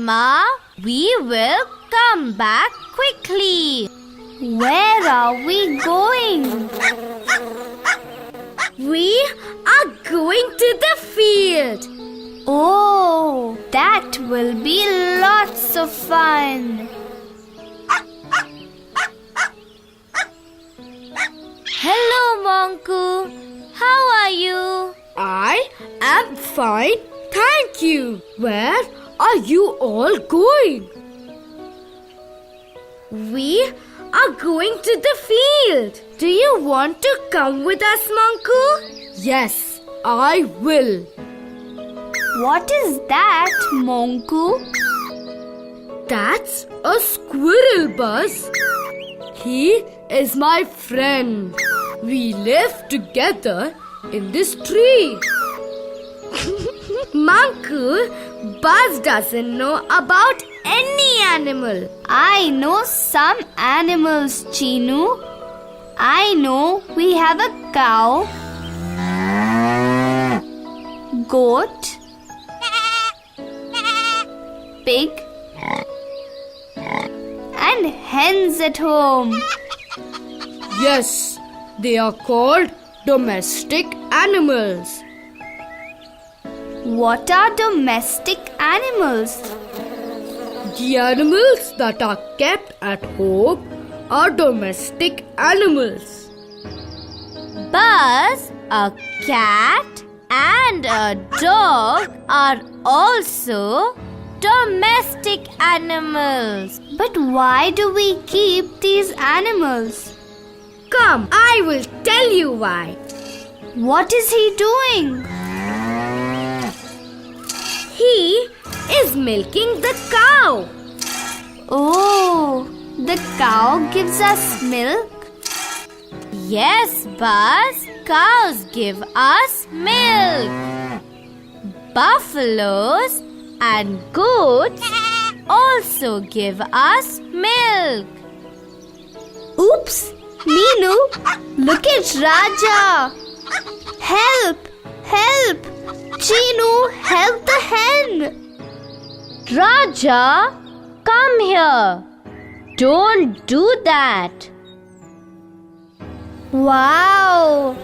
Ma. We will come back quickly. Where are we going? We are going to the field. Oh, that will be lots of fun. Hello, Monku. How are you? I am fine, thank you. Where are you all going? We are going to the field. Do you want to come with us, Monku? Yes, I will. What is that, Monku? That's a squirrel, Buzz. He is my friend. We live together in this tree. Monku, Buzz doesn't know about any animal. I know some animals, Chinu. I know we have a cow, goat, pig, and hens at home. Yes, they are called domestic animals. What are domestic animals? The animals that are kept at home are domestic animals. Buzz, a cat, and a dog are also domestic animals. But why do we keep these animals? Come, I will tell you why. What is he doing? He is milking the cow. Oh, the cow gives us milk? Yes, Buzz, cows give us milk. Buffaloes and goats also give us milk. Oops, Meenu, look at Raja. Help, help. Chinu, help the hen. Raja, come here. Don't do that. Wow,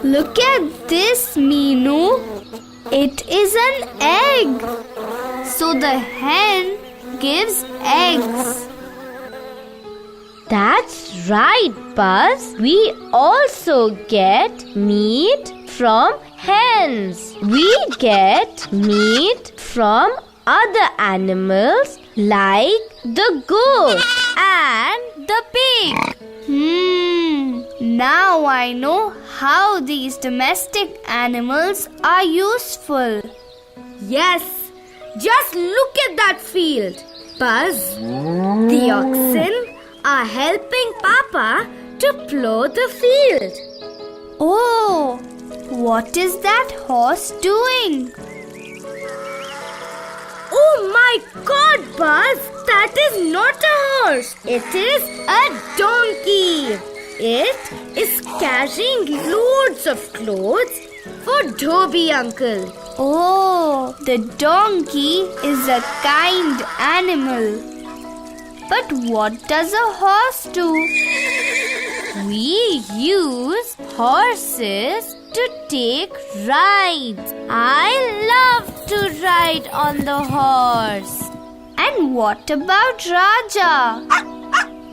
look at this, Meenu. It is an egg. So the hen gives eggs. That's right, Buzz. We also get meat from hens. We get meat from other animals like the goat and the pig. Now I know how these domestic animals are useful. Yes, just look at that field. Buzz, the oxen are helping Papa to plow the field. Oh, what is that horse doing? Oh my God, Buzz, that is not a horse. It is a donkey. It is carrying loads of clothes for Dhobi uncle. Oh, the donkey is a kind animal. But what does a horse do? We use horses to take rides. I love to ride on the horse. And what about Raja?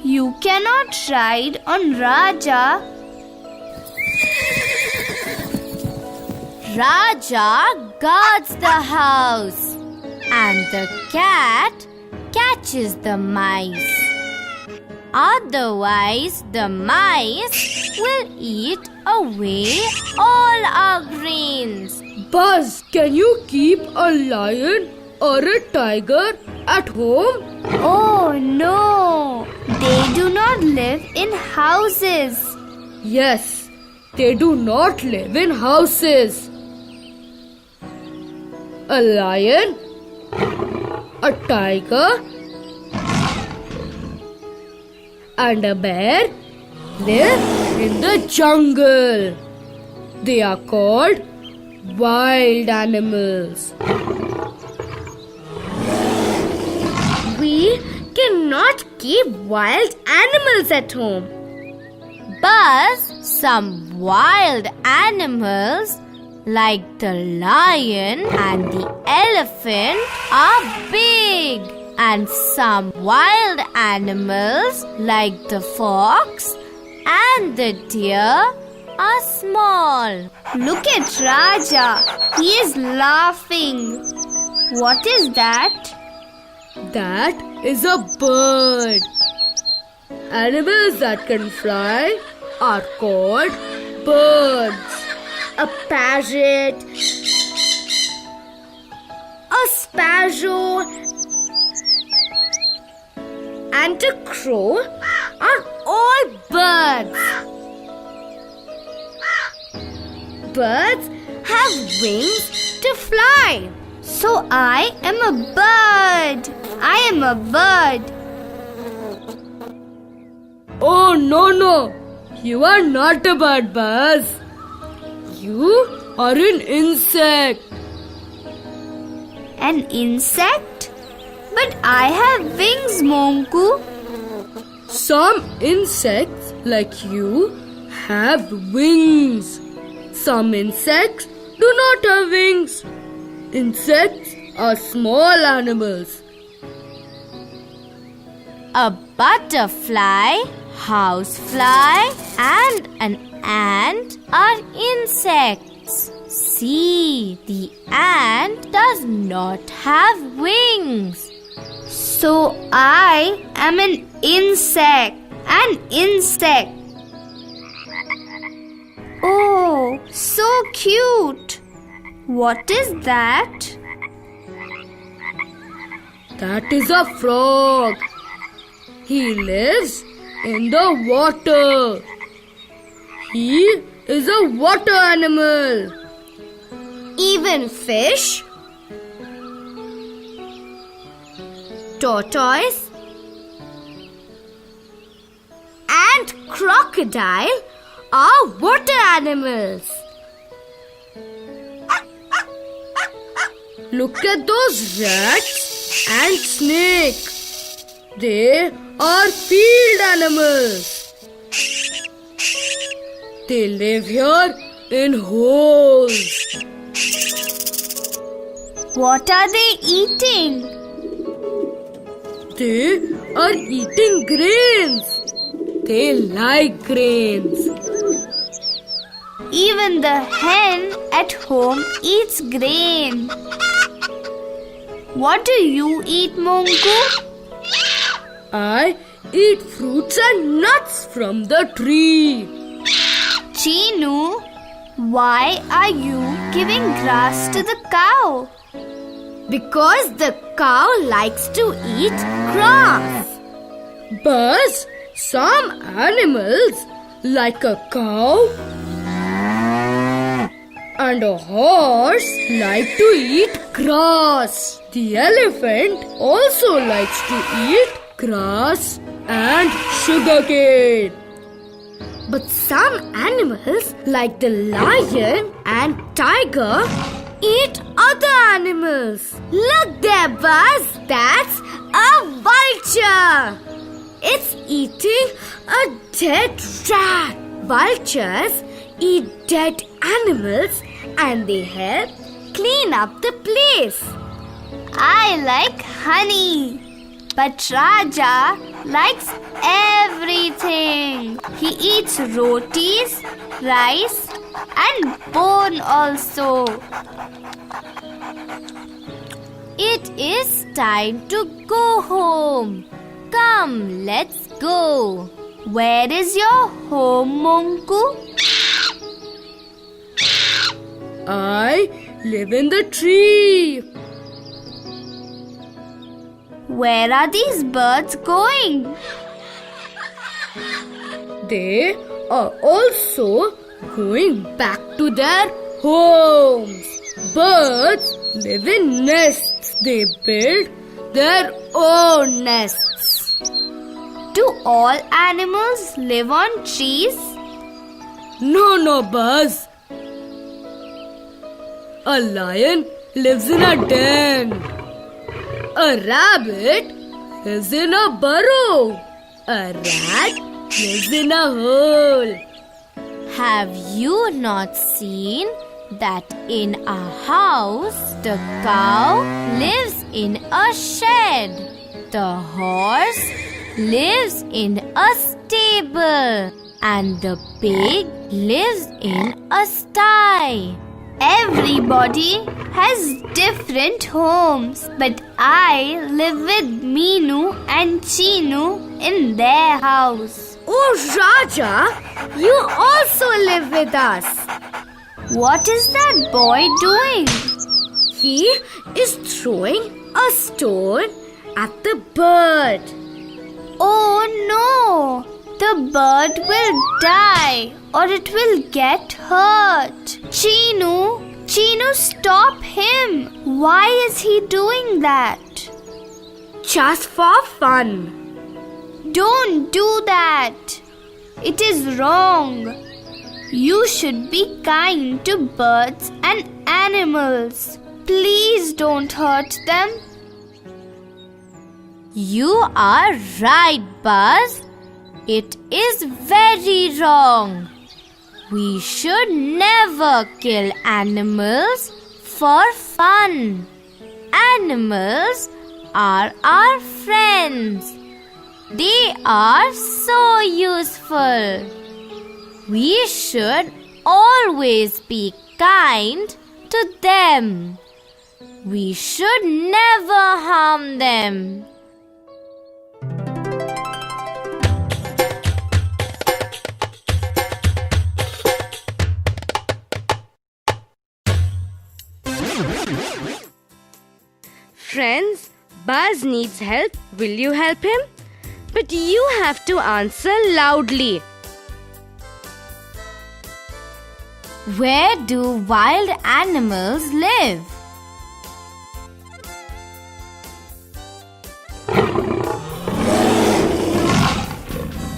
You cannot ride on Raja. Raja guards the house and the cat catches the mice. Otherwise, the mice will eat away all our grains. Buzz, can you keep a lion or a tiger at home? Oh no, they do not live in houses. Yes, they do not live in houses. A lion, a tiger, and a bear live in the jungle. They are called wild animals. we cannot keep wild animals at home. But some wild animals like the lion and the elephant are big, and some wild animals like the fox and the deer are small. Look at Raja. He is laughing. What is that? That is a bird. Animals that can fly are called birds. A parrot, a sparrow, and a crow are all birds. Birds have wings to fly. So I am a bird. I am a bird. Oh, no. You are not a bird, Buzz. You are an insect. An insect? But I have wings, Monku. Some insects like you have wings. Some insects do not have wings. Insects are small animals. A butterfly, housefly, and an ant are insects. See, the ant does not have wings. So I am an insect. An insect. Oh, so cute. What is that? That is a frog. He lives in the water. He is a water animal. Even fish, tortoise, and crocodile are water animals. Look at those rats and snake. They are field animals. They live here in holes. What are they eating? They are eating grains. They like grains. Even the hen at home eats grain. What do you eat, Monku? I eat fruits and nuts from the tree. Chinu, why are you giving grass to the cow? Because the cow likes to eat grass. But some animals like a cow and a horse like to eat grass. The elephant also likes to eat grass and sugarcane. But some animals like the lion and tiger eat other animals. Look there, Buzz. That's a vulture. It's eating a dead rat. Vultures eat dead animals and they help clean up the place. I like honey. But Raja likes everything. He eats rotis, rice, and bone also. It is time to go home. Come, let's go. Where is your home, Monku? I live in the tree. Where are these birds going? They are also going back to their homes. Birds live in nests. They build their own nests. Do all animals live on trees? No, Buzz. A lion lives in a den. A rabbit is in a burrow. A rat lives in a hole. Have you not seen that in a house the cow lives in a shed? The horse lives in a stable and the pig lives in a sty. Everybody has different homes, but I live with Meenu and Cheenu in their house. Oh, Raja, you also live with us. What is that boy doing? He is throwing a stone at the bird. Oh no! The bird will die or it will get hurt. Cheenu, stop him. Why is he doing that? Just for fun. Don't do that. It is wrong. You should be kind to birds and animals. Please don't hurt them. You are right, Buzz. It is very wrong. We should never kill animals for fun. Animals are our friends. They are so useful. We should always be kind to them. We should never harm them. Friends, Buzz needs help. Will you help him? But you have to answer loudly. Where do wild animals live?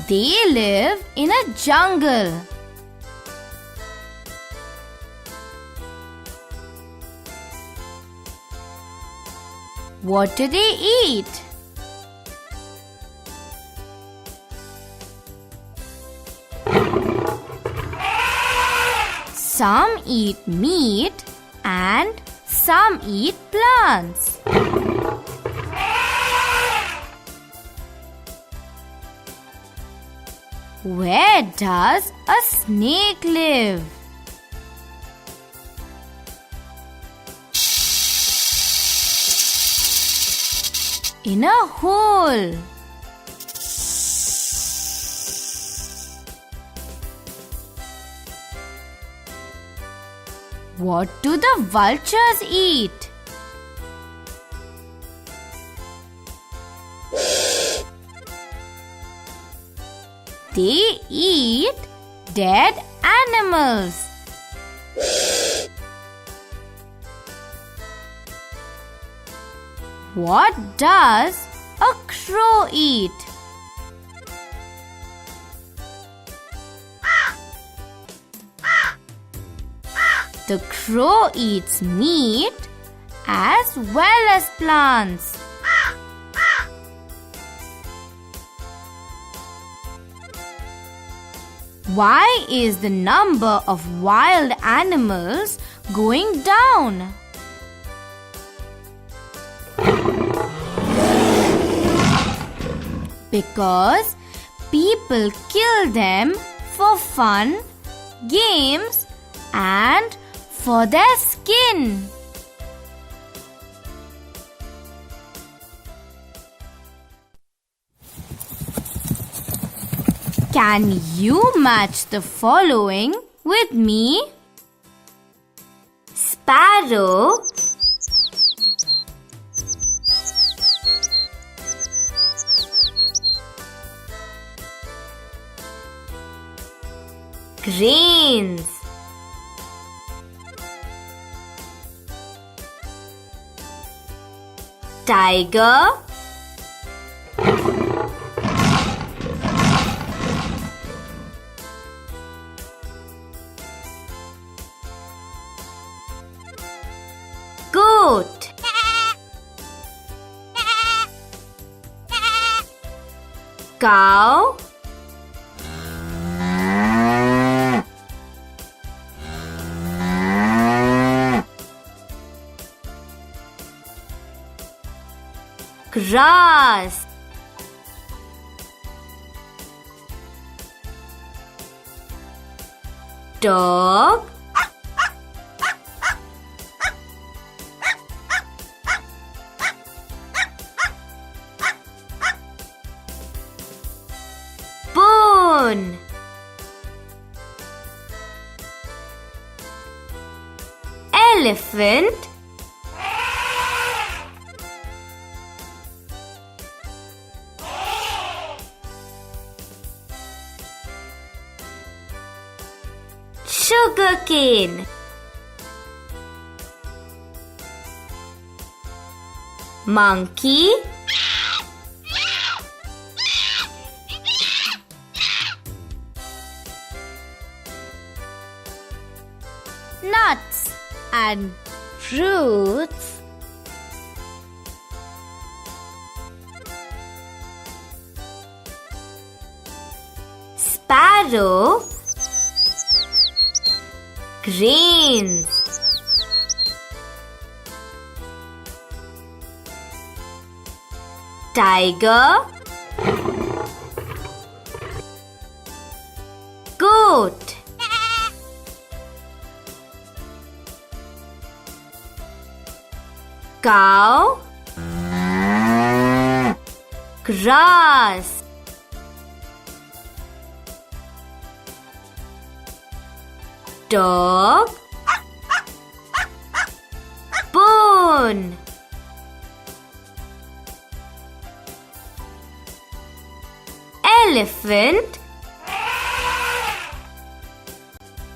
They live in a jungle. What do they eat? Some eat meat and some eat plants. Where does a snake live? In a hole. What do the vultures eat? They eat dead animals. What does a crow eat? The crow eats meat as well as plants. Why is the number of wild animals going down? Because people kill them for fun, games, and for their skin. Can you match the following with me? Sparrow, cranes, tiger, goat, Cow. Grass. Dog. Spoon. Elephant. Sugarcane. Monkey. Nuts and fruits. Sparrow. Grains. Tiger. Goat. Cow. Grass. Dog. Bone. Elephant.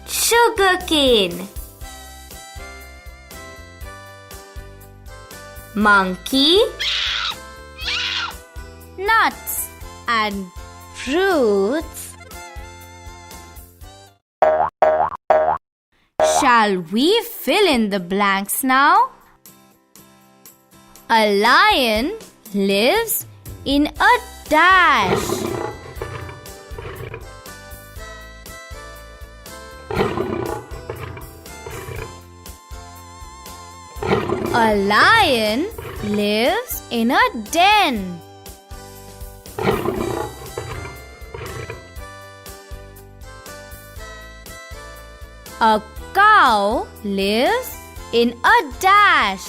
Sugarcane. Monkey. Nuts and fruits. Shall we fill in the blanks now? A lion lives in a dash. A lion lives in a den. A cow lives in a dash.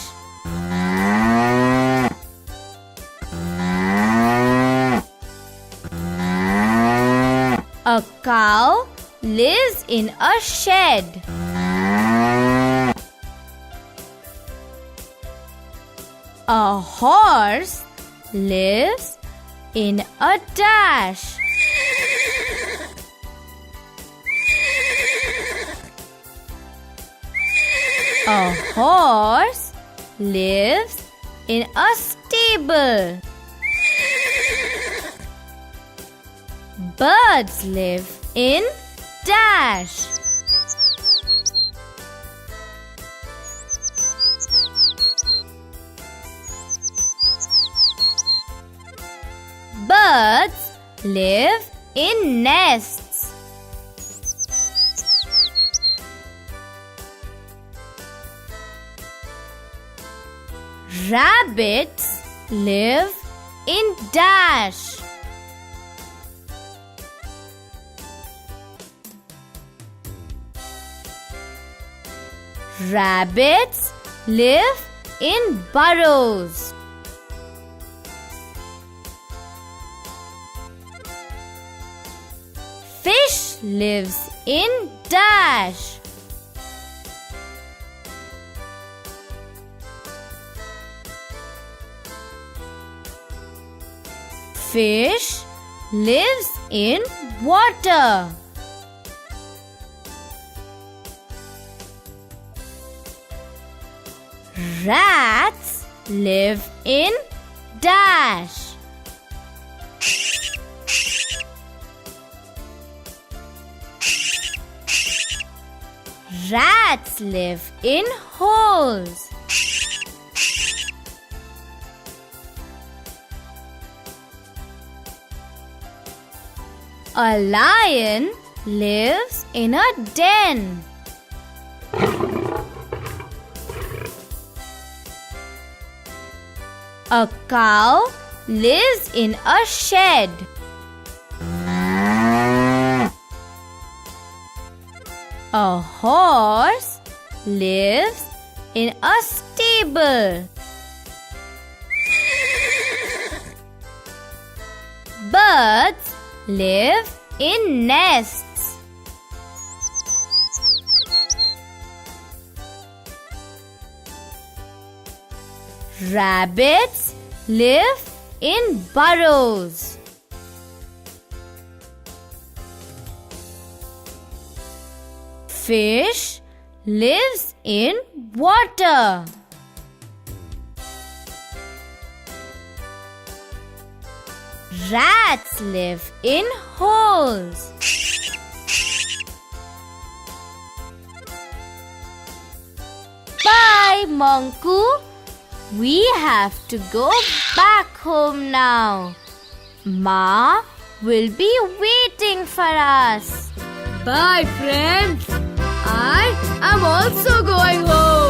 A cow lives in a shed. A horse lives in a dash. A horse lives in a stable. Birds live in dash. Birds live in nests. Rabbits live in dash. Rabbits live in burrows. Fish lives in dash. Fish lives in water. Rats live in dash. Rats live in holes. A lion lives in a den. A cow lives in a shed. A horse lives in a stable. Birds live in nests. Rabbits live in burrows. Fish lives in water. Rats live in holes. Bye, Monku. We have to go back home now. Ma will be waiting for us. Bye, friends. I am also going home.